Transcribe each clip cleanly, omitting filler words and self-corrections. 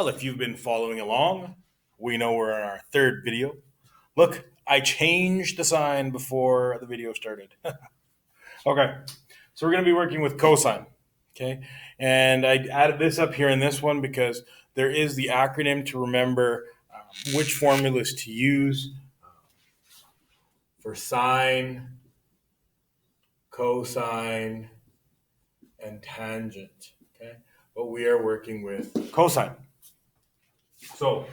Well, if you've been following along, we know we're in our third video. Look, I changed the sign before the video started. Okay, so we're going to be working with cosine. Okay, and I added this up here in this one because there is the acronym to remember which formulas to use for sine, cosine, and tangent. Okay, but we are working with cosine. So,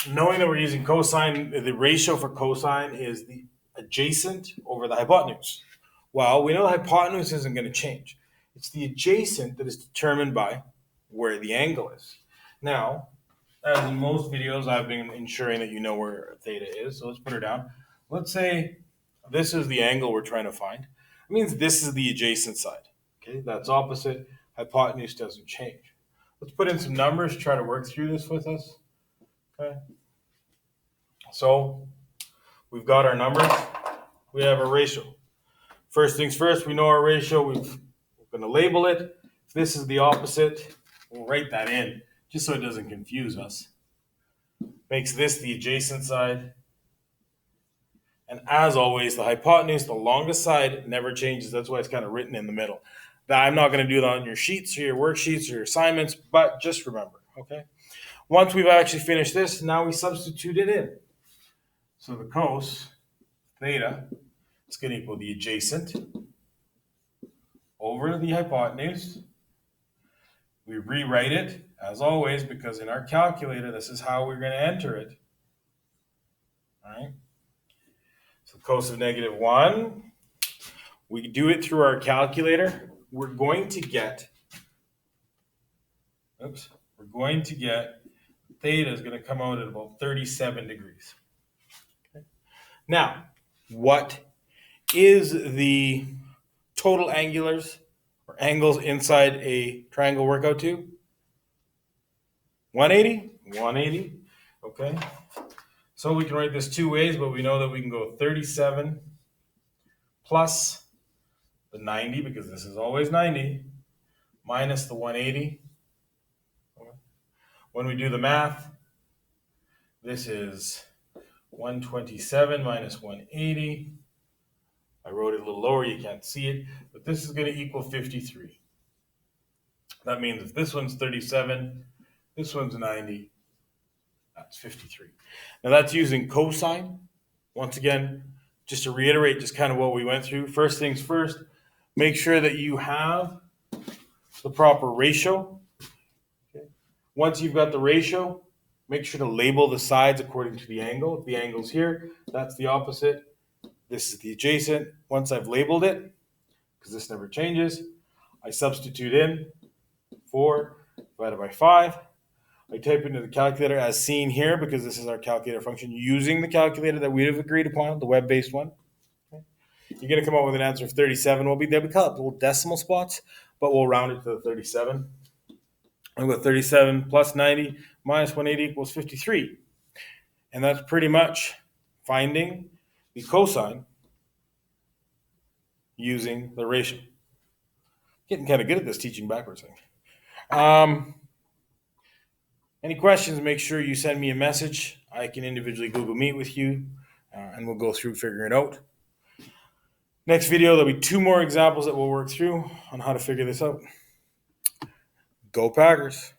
knowing that we're using cosine, the ratio for cosine is the adjacent over the hypotenuse. Well, we know the hypotenuse isn't going to change. It's the adjacent that is determined by where the angle is. Now, as in most videos, I've been ensuring that you know where theta is. So let's put her down. Let's say this is the angle we're trying to find. It means this is the adjacent side. Okay, that's opposite. Hypotenuse doesn't change. Let's put in some numbers, try to work through this with us. Okay. So we've got our numbers. We have a ratio. First things first, we know our ratio. We're going to label it. If this is the opposite, we'll write that in just so it doesn't confuse us. Makes this the adjacent side. And as always, the hypotenuse, the longest side, never changes. That's why it's kind of written in the middle. Now, I'm not going to do that on your sheets or your worksheets or your assignments, but just remember, okay? Once we've actually finished this, now we substitute it in. So the cos theta is going to equal the adjacent over the hypotenuse. We rewrite it, as always, because in our calculator, this is how we're going to enter it. All right? So cos of -1, we do it through our calculator. We're going to get theta is going to come out at about 37 degrees. Okay. Now, what is the total angulars or angles inside a triangle work out to? 180? 180. Okay. So we can write this two ways, but we know that we can go 37 plus the 90, because this is always 90, minus the 180. When we do the math, this is 127 minus 180. I wrote it a little lower, you can't see it, but this is going to equal 53. That means if this one's 37, this one's 90, that's 53. Now that's using cosine. Once again, just to reiterate just kind of what we went through. First things first, make sure that you have the proper ratio. Okay. Once you've got the ratio, make sure to label the sides according to the angle. If the angle's here, that's the opposite. This is the adjacent. Once I've labeled it, because this never changes, I substitute in 4 divided by 5. I type into the calculator as seen here, because this is our calculator function, using the calculator that we have agreed upon, the web-based one. Okay. You're going to come up with an answer of 37. They'll be called little decimal spots, but we'll round it to the 37. I've got 37 plus 90 minus 180 equals 53. And that's pretty much finding the cosine using the ratio. Getting kind of good at this teaching backwards thing. Any questions, make sure you send me a message. I can individually Google Meet with you, and we'll go through figuring it out. Next video, there'll be 2 more examples that we'll work through on how to figure this out. Go Packers.